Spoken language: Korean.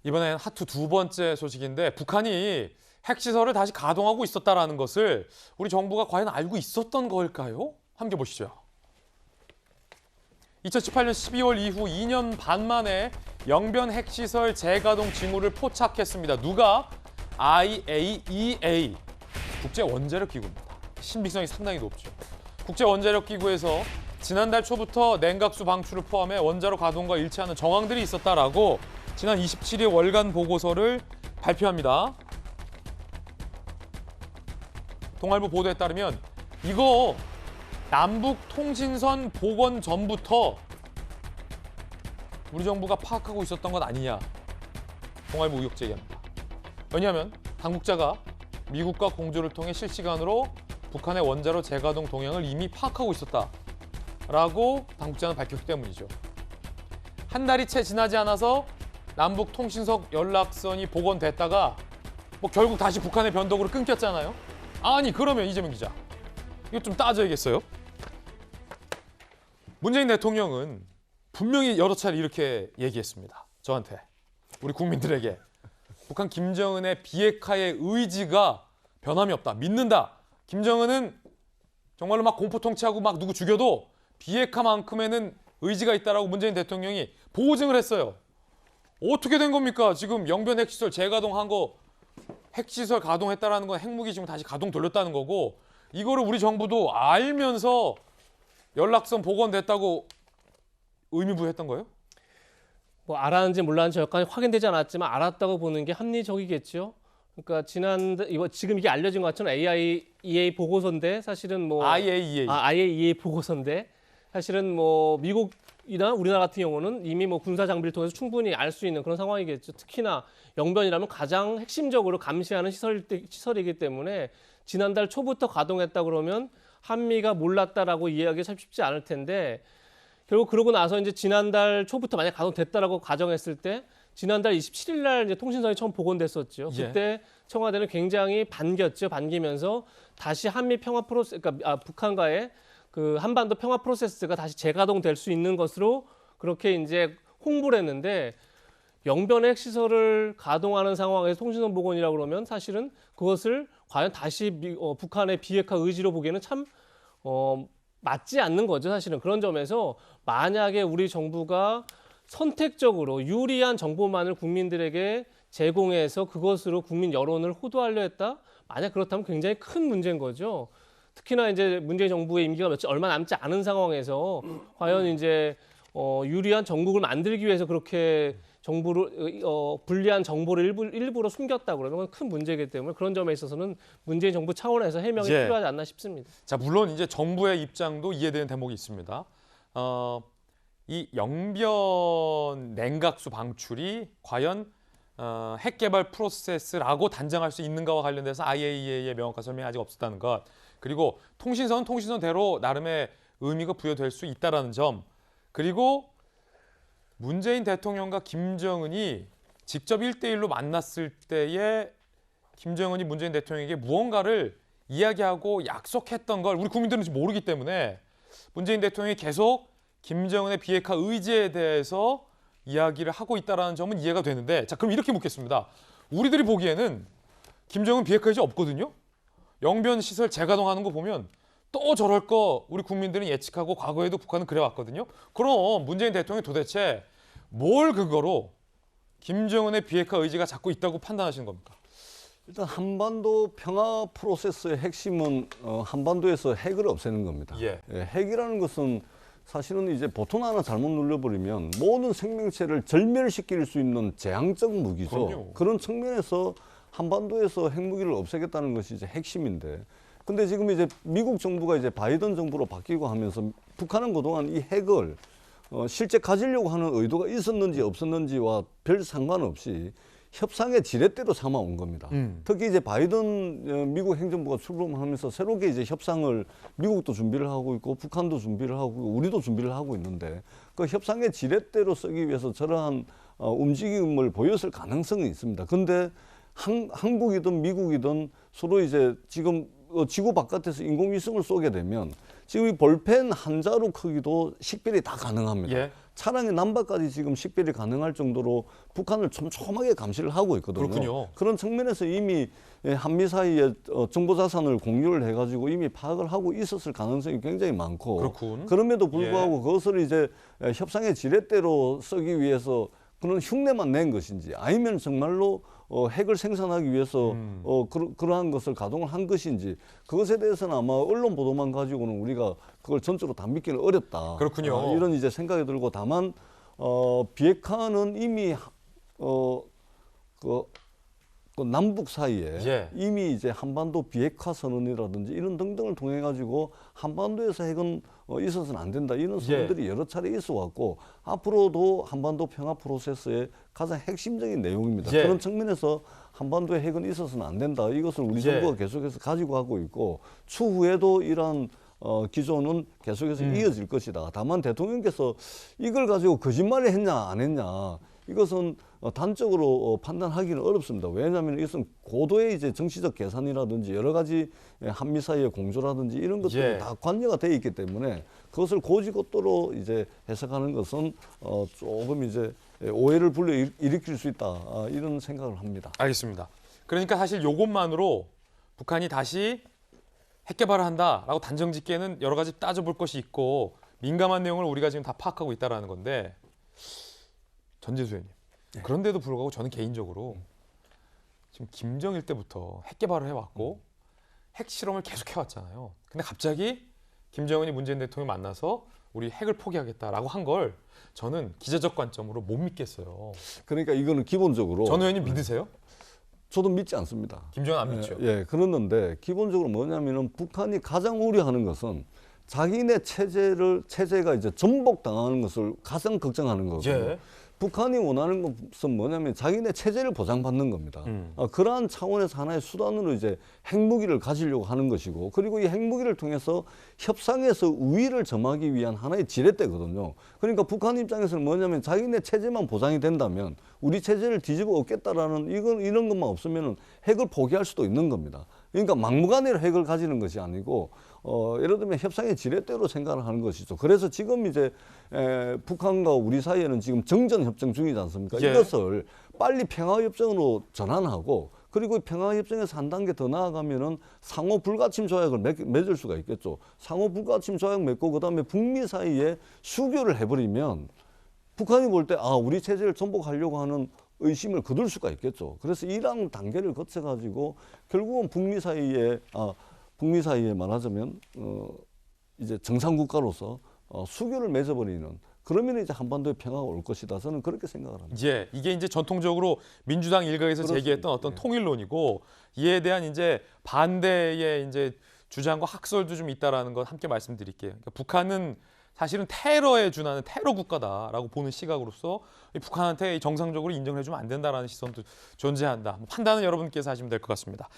이번엔 하트 두 번째 소식인데 북한이 핵시설을 다시 가동하고 있었다는 것을 우리 정부가 과연 알고 있었던 걸까요? 함께 보시죠. 2018년 12월 이후 2년 반 만에 영변 핵시설 재가동 징후를 포착했습니다. 누가? IAEA, 국제원자력기구입니다. 신빙성이 상당히 높죠. 국제원자력기구에서 지난달 초부터 냉각수 방출을 포함해 원자로 가동과 일치하는 정황들이 있었다라고 지난 27일 월간 보고서를 발표합니다. 동아일보 보도에 따르면 이거 남북 통신선 복원 전부터 우리 정부가 파악하고 있었던 것 아니냐. 동아일보 의혹 제기합니다. 왜냐하면 당국자가 미국과 공조를 통해 실시간으로 북한의 원자로 재가동 동향을 이미 파악하고 있었다라고 당국자는 밝혔기 때문이죠. 한 달이 채 지나지 않아서 남북 통신선 연락선이 복원됐다가 결국 다시 북한의 변덕으로 끊겼잖아요. 아니 그러면 이재명 기자, 이거 좀 따져야겠어요. 문재인 대통령은 분명히 여러 차례 이렇게 얘기했습니다. 저한테, 우리 국민들에게. 북한 김정은의 비핵화의 의지가 변함이 없다. 믿는다. 김정은은 정말로 막 공포통치하고 막 누구 죽여도 비핵화만큼에는 의지가 있다라고 문재인 대통령이 보증을 했어요. 어떻게 된 겁니까? 지금 영변 핵시설 재가동한 거, 핵시설 가동했다라는 건 핵무기 지금 다시 가동 돌렸다는 거고, 이거를 우리 정부도 알면서 연락선 복원됐다고 의미부여했던 거예요? 뭐 알았는지 몰랐는지 여기까지 확인되지 않았지만 알았다고 보는 게 합리적이겠죠. 그러니까 지금 이게 알려진 것처럼 IAEA 보고서인데 사실은 뭐 IAEA 보고서인데 사실은 뭐 미국이나 우리나라 같은 경우는 이미 뭐 군사 장비를 통해서 충분히 알 수 있는 그런 상황이겠죠. 특히나 영변이라면 가장 핵심적으로 감시하는 시설이기 때문에 지난달 초부터 가동했다 그러면 한미가 몰랐다라고 이해하기 참 쉽지 않을 텐데, 결국 그러고 나서 이제 지난달 초부터 만약 가동됐다라고 가정했을 때 지난달 27일 날 이제 통신선이 처음 복원됐었죠. 그때 청와대는 굉장히 반겼죠. 반기면서 다시 한미 평화 프로세스, 그러니까 북한과의 그 한반도 평화 프로세스가 다시 재가동될 수 있는 것으로 그렇게 이제 홍보를 했는데, 영변 핵시설을 가동하는 상황에서 통신선 복원이라고 그러면 사실은 그것을 과연 다시 북한의 비핵화 의지로 보기에는 참 맞지 않는 거죠. 사실은 그런 점에서 만약에 우리 정부가 선택적으로 유리한 정보만을 국민들에게 제공해서 그것으로 국민 여론을 호도하려 했다? 만약 그렇다면 굉장히 큰 문제인 거죠. 특히나 이제 문재인 정부의 임기가 얼마 남지 않은 상황에서 과연 이제 유리한 정국을 만들기 위해서 그렇게 정부를 불리한 정보를 일부러 숨겼다 그러면 큰 문제이기 때문에 그런 점에 있어서는 문재인 정부 차원에서 해명이 필요하지 않나 싶습니다. 자, 물론 이제 정부의 입장도 이해되는 대목이 있습니다. 이 영변 냉각수 방출이 과연 핵 개발 프로세스라고 단정할 수 있는가와 관련돼서 IAEA의 명확한 설명이 아직 없었다는 것, 그리고 통신선은 통신선대로 나름의 의미가 부여될 수 있다는 점, 그리고 문재인 대통령과 김정은이 직접 1대1로 만났을 때에 김정은이 문재인 대통령에게 무언가를 이야기하고 약속했던 걸 우리 국민들은 지금 모르기 때문에 문재인 대통령이 계속 김정은의 비핵화 의지에 대해서 이야기를 하고 있다는 점은 이해가 되는데, 자, 그럼 이렇게 묻겠습니다. 우리들이 보기에는 김정은 비핵화 의지 없거든요. 영변 시설 재가동하는 거 보면 또 저럴 거 우리 국민들은 예측하고 과거에도 북한은 그래왔거든요. 그럼 문재인 대통령이 도대체 뭘 근거로 김정은의 비핵화 의지가 자꾸 있다고 판단하시는 겁니까? 일단 한반도 평화 프로세스의 핵심은 한반도에서 핵을 없애는 겁니다. 핵이라는 것은 사실은 이제 보통 하나 잘못 눌러버리면 모든 생명체를 절멸시킬 수 있는 재앙적 무기죠. 그럼요. 그런 측면에서 한반도에서 핵무기를 없애겠다는 것이 이제 핵심인데, 근데 지금 이제 미국 정부가 이제 바이든 정부로 바뀌고 하면서 북한은 그동안 이 핵을 실제 가지려고 하는 의도가 있었는지 없었는지와 별 상관없이 협상의 지렛대로 삼아온 겁니다. 특히 이제 바이든 미국 행정부가 출범하면서 새롭게 이제 협상을 미국도 준비를 하고 있고 북한도 준비를 하고 있고 우리도 준비를 하고 있는데, 그 협상의 지렛대로 쓰기 위해서 저러한 움직임을 보였을 가능성이 있습니다. 근데 한국이든 미국이든 서로 이제 지금 지구 바깥에서 인공위성을 쏘게 되면 지금 이 볼펜 한 자루 크기도 식별이 다 가능합니다. 예. 차량의 남바까지 지금 식별이 가능할 정도로 북한을 촘촘하게 감시를 하고 있거든요. 그렇군요. 그런 측면에서 이미 한미 사이에 정보 자산을 공유를 해가지고 이미 파악을 하고 있었을 가능성이 굉장히 많고 그렇군. 그럼에도 불구하고 그것을 이제 협상의 지렛대로 쓰기 위해서 그런 흉내만 낸 것인지 아니면 정말로 핵을 생산하기 위해서 그러한 것을 가동을 한 것인지 그것에 대해서는 아마 언론 보도만 가지고는 우리가 그걸 전적으로 다 믿기는 어렵다. 그렇군요. 이런 이제 생각이 들고 다만 비핵화는 이미 그 남북 사이에 예. 이미 이제 한반도 비핵화 선언이라든지 이런 등등을 통해 가지고 한반도에서 핵은 있어서는 안 된다 이런 선언들이 여러 차례 있어 왔고 앞으로도 한반도 평화 프로세스의 가장 핵심적인 내용입니다. 예. 그런 측면에서 한반도에 핵은 있어서는 안 된다 이것을 우리 정부가 계속해서 가지고 가고 있고 추후에도 이러한 기조는 계속해서 이어질 것이다. 다만 대통령께서 이걸 가지고 거짓말을 했냐 안 했냐 이것은 단적으로 판단하기는 어렵습니다. 왜냐하면 이것은 고도의 이제 정치적 계산이라든지 여러 가지 한미 사이의 공조라든지 이런 것들이 다 관여가 되어 있기 때문에 그것을 고지고대로 이제 해석하는 것은 조금 이제 오해를 불러일으킬 수 있다 이런 생각을 합니다. 알겠습니다. 그러니까 사실 이것만으로 북한이 다시 핵 개발을 한다라고 단정짓기에는 여러 가지 따져볼 것이 있고 민감한 내용을 우리가 지금 다 파악하고 있다라는 건데 전재수 의원님. 그런데도 불구하고 저는 개인적으로 지금 김정일 때부터 핵 개발을 해왔고 핵 실험을 계속 해왔잖아요. 근데 갑자기 김정은이 문재인 대통령 만나서 우리 핵을 포기하겠다라고 한 걸 저는 기자적 관점으로 못 믿겠어요. 그러니까 이거는 기본적으로 전 의원님 믿으세요? 저도 믿지 않습니다. 김정은 안 믿죠? 그러는데 기본적으로 뭐냐면은 북한이 가장 우려하는 것은 자기네 체제가 이제 전복당하는 것을 가장 걱정하는 거거든요. 예. 북한이 원하는 것은 뭐냐면 자기네 체제를 보장받는 겁니다. 그러한 차원에서 하나의 수단으로 이제 핵무기를 가지려고 하는 것이고 그리고 이 핵무기를 통해서 협상에서 우위를 점하기 위한 하나의 지렛대거든요. 그러니까 북한 입장에서는 뭐냐면 자기네 체제만 보장이 된다면 우리 체제를 뒤집어 엎겠다라는 이런 것만 없으면 핵을 포기할 수도 있는 겁니다. 그러니까 막무가내로 핵을 가지는 것이 아니고 예를 들면 협상의 지렛대로 생각을 하는 것이죠. 그래서 지금 이제 북한과 우리 사이에는 지금 정전협정 중이지 않습니까? 예. 이것을 빨리 평화협정으로 전환하고 그리고 평화협정에서 한 단계 더 나아가면은 상호 불가침 조약을 맺을 수가 있겠죠. 상호 불가침 조약 맺고 그다음에 북미 사이에 수교를 해버리면 북한이 볼 때 우리 체제를 전복하려고 하는 의심을 거둘 수가 있겠죠. 그래서 이러한 단계를 거쳐가지고 결국은 북미 사이에 말하자면 이제 정상국가로서 수교를 맺어버리는 그러면 이제 한반도에 평화가 올 것이다. 저는 그렇게 생각을 합니다. 예, 이게 이제 전통적으로 민주당 일각에서 그렇습니다. 제기했던 어떤 통일론이고 이에 대한 이제 반대의 이제 주장과 학설도 좀 있다라는 것 함께 말씀드릴게요. 그러니까 북한은 사실은 테러에 준하는 테러 국가다라고 보는 시각으로서 이 북한한테 정상적으로 인정을 해주면 안 된다라는 시선도 존재한다. 판단은 여러분께서 하시면 될 것 같습니다.